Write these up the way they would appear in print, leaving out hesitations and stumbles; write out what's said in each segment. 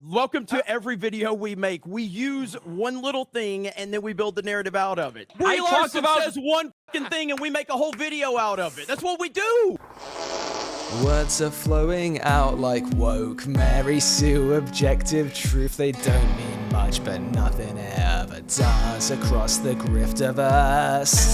Welcome to every video we make. We use one little thing and then we build the narrative out of it. Brie Larson says one fucking thing and we make a whole video out of it. That's what we do. Words are flowing out like woke Mary Sue, objective truth. They don't mean much, but nothing ever does across the griftiverse.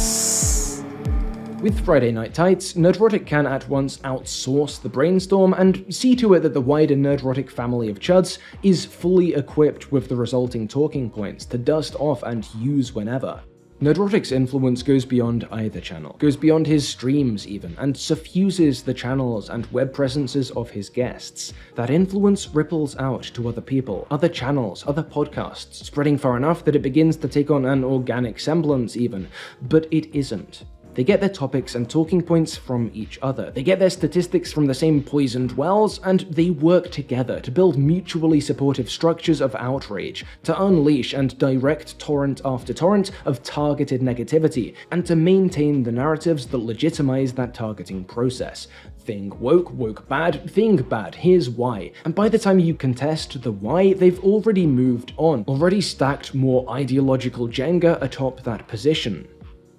With Friday Night Tights, Nerdrotic can at once outsource the brainstorm and see to it that the wider Nerdrotic family of chuds is fully equipped with the resulting talking points to dust off and use whenever. Nerdrotic's influence goes beyond either channel, goes beyond his streams even, and suffuses the channels and web presences of his guests. That influence ripples out to other people, other channels, other podcasts, spreading far enough that it begins to take on an organic semblance even, but it isn't. They get their topics and talking points from each other. They get their statistics from the same poisoned wells, and they work together to build mutually supportive structures of outrage, to unleash and direct torrent after torrent of targeted negativity, and to maintain the narratives that legitimize that targeting process. Thing woke, woke bad, thing bad, here's why. And by the time you contest the why, they've already moved on, already stacked more ideological Jenga atop that position.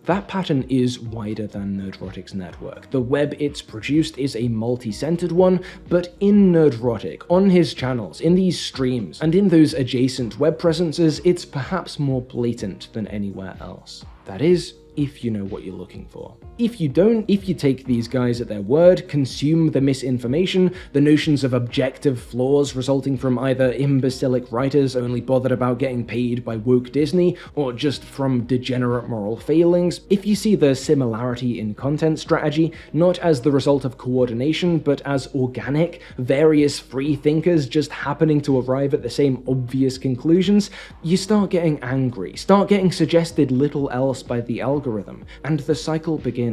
That pattern is wider than Nerdrotic's network. The web it's produced is a multi-centered one, but in Nerdrotic, on his channels, in these streams, and in those adjacent web presences, it's perhaps more blatant than anywhere else. That is, if you know what you're looking for. If you don't, if you take these guys at their word, consume the misinformation, the notions of objective flaws resulting from either imbecilic writers only bothered about getting paid by woke Disney, or just from degenerate moral failings, if you see the similarity in content strategy, not as the result of coordination, but as organic, various free thinkers just happening to arrive at the same obvious conclusions, you start getting angry, start getting suggested little else by the algorithm, and the cycle begins.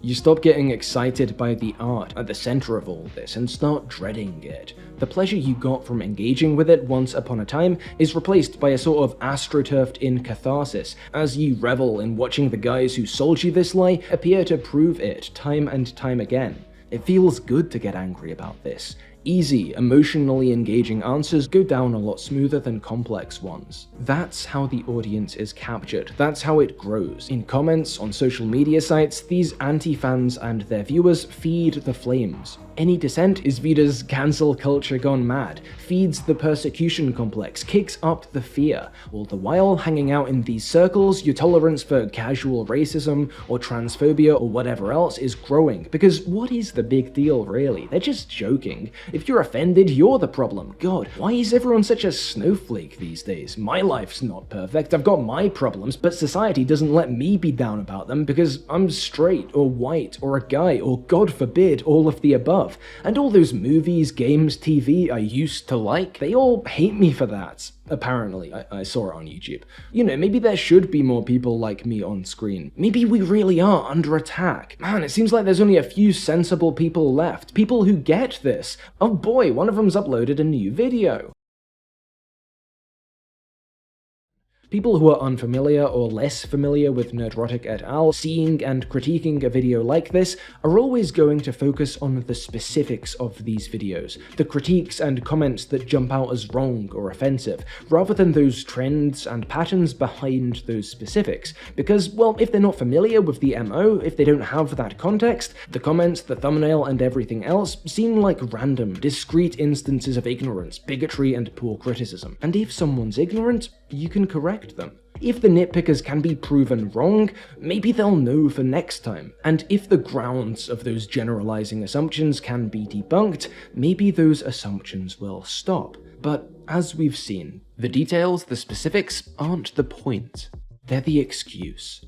You stop getting excited by the art at the center of all this and start dreading it. The pleasure you got from engaging with it once upon a time is replaced by a sort of astroturfed in catharsis as you revel in watching the guys who sold you this lie appear to prove it time and time again. It feels good to get angry about this. Easy, emotionally engaging answers go down a lot smoother than complex ones. That's how the audience is captured, that's how it grows. In comments, on social media sites, these anti-fans and their viewers feed the flames. Any dissent is viewed as cancel culture gone mad, feeds the persecution complex, kicks up the fear. All the while, hanging out in these circles, your tolerance for casual racism or transphobia or whatever else is growing, because what is the big deal really? They're just joking. If you're offended, you're the problem. God, why is everyone such a snowflake these days? My life's not perfect, I've got my problems, but society doesn't let me be down about them because I'm straight or white or a guy or God forbid all of the above. And all those movies, games, TV I used to like, they all hate me for that. Apparently, I saw it on YouTube. You know, maybe there should be more people like me on screen. Maybe we really are under attack. Man, it seems like there's only a few sensible people left. People who get this. Oh boy, one of them's uploaded a new video. People who are unfamiliar or less familiar with Nerdrotic et al. Seeing and critiquing a video like this are always going to focus on the specifics of these videos, the critiques and comments that jump out as wrong or offensive, rather than those trends and patterns behind those specifics. Because, well, if they're not familiar with the MO, if they don't have that context, the comments, the thumbnail, and everything else seem like random, discrete instances of ignorance, bigotry, and poor criticism. And if someone's ignorant, you can correct them. If the nitpickers can be proven wrong, maybe they'll know for next time. And if the grounds of those generalizing assumptions can be debunked, maybe those assumptions will stop. But as we've seen, the details, the specifics, aren't the point. They're the excuse.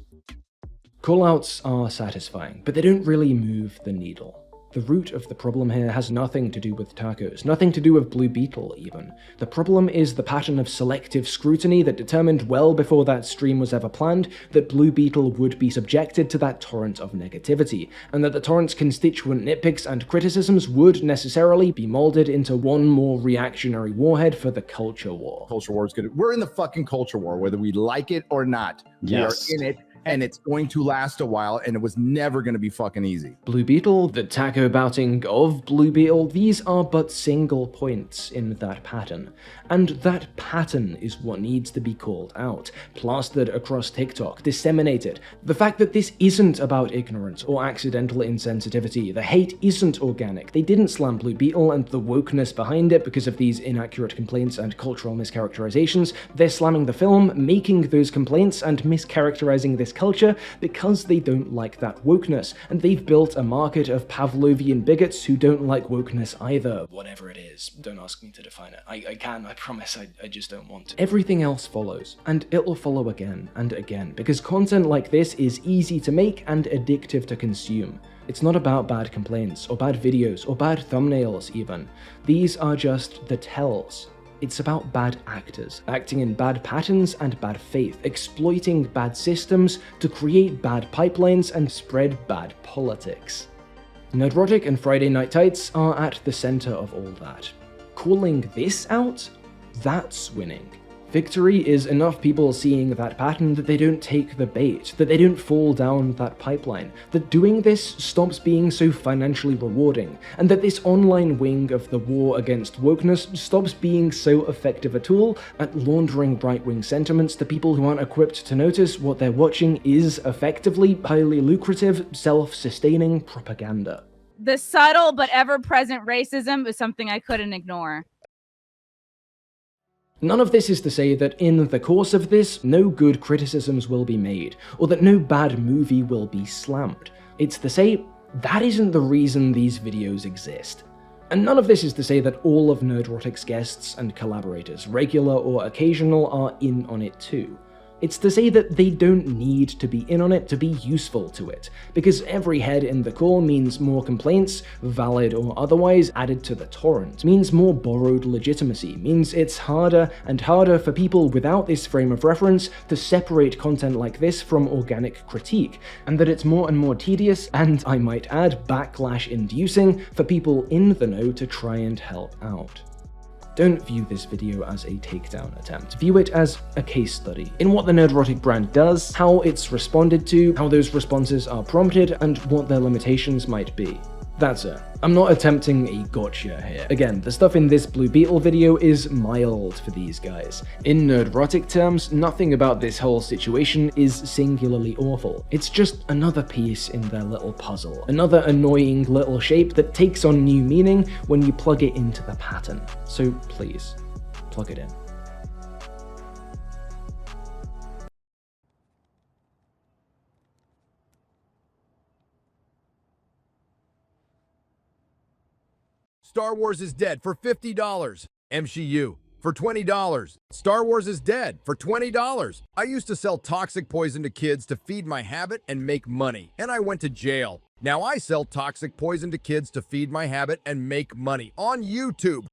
Callouts are satisfying, but they don't really move the needle. The root of the problem here has nothing to do with tacos, nothing to do with Blue Beetle even. The problem is the pattern of selective scrutiny that determined well before that stream was ever planned that Blue Beetle would be subjected to that torrent of negativity, and that the torrent's constituent nitpicks and criticisms would necessarily be molded into one more reactionary warhead for the culture war. Culture war is good. We're in the fucking culture war, whether we like it or not. Yes. We are in it. and it's going to last a while, and it was never going to be fucking easy. Blue Beetle, the taco bouting of Blue Beetle, these are but single points in that pattern. And that pattern is what needs to be called out, plastered across TikTok, disseminated. The fact that this isn't about ignorance or accidental insensitivity, the hate isn't organic. They didn't slam Blue Beetle and the wokeness behind it because of these inaccurate complaints and cultural mischaracterizations. They're slamming the film, making those complaints and mischaracterizing this culture because they don't like that wokeness, and they've built a market of Pavlovian bigots who don't like wokeness either. Whatever it is, don't ask me to define it. I can, I promise, I just don't want to. Everything else follows, and it'll follow again and again, because content like this is easy to make and addictive to consume. It's not about bad complaints, or bad videos, or bad thumbnails even. These are just the tells. It's about bad actors, acting in bad patterns and bad faith, exploiting bad systems to create bad pipelines and spread bad politics. Nerdrotic and Friday Night Tights are at the center of all that. Calling this out? That's winning. Victory is enough people seeing that pattern that they don't take the bait, that they don't fall down that pipeline, that doing this stops being so financially rewarding, and that this online wing of the war against wokeness stops being so effective a tool at laundering right-wing sentiments to people who aren't equipped to notice what they're watching is effectively highly lucrative, self-sustaining propaganda. The subtle but ever-present racism is something I couldn't ignore. None of this is to say that in the course of this, no good criticisms will be made, or that no bad movie will be slammed. It's to say, that isn't the reason these videos exist. And none of this is to say that all of Nerdrotic's guests and collaborators, regular or occasional, are in on it too. It's to say that they don't need to be in on it to be useful to it, because every head in the call means more complaints, valid or otherwise, added to the torrent, means more borrowed legitimacy, means it's harder and harder for people without this frame of reference to separate content like this from organic critique, and that it's more and more tedious, and I might add, backlash-inducing, for people in the know to try and help out. Don't view this video as a takedown attempt. View it as a case study in what the Nerdrotic brand does, how it's responded to, how those responses are prompted, and what their limitations might be. That's it. I'm not attempting a gotcha here. Again, the stuff in this Blue Beetle video is mild for these guys. In Nerdrotic terms, nothing about this whole situation is singularly awful. It's just another piece in their little puzzle. Another annoying little shape that takes on new meaning when you plug it into the pattern. So please, plug it in. Star Wars is dead for $50. MCU for $20. Star Wars is dead for $20. I used to sell toxic poison to kids to feed my habit and make money, and I went to jail. Now I sell toxic poison to kids to feed my habit and make money on YouTube.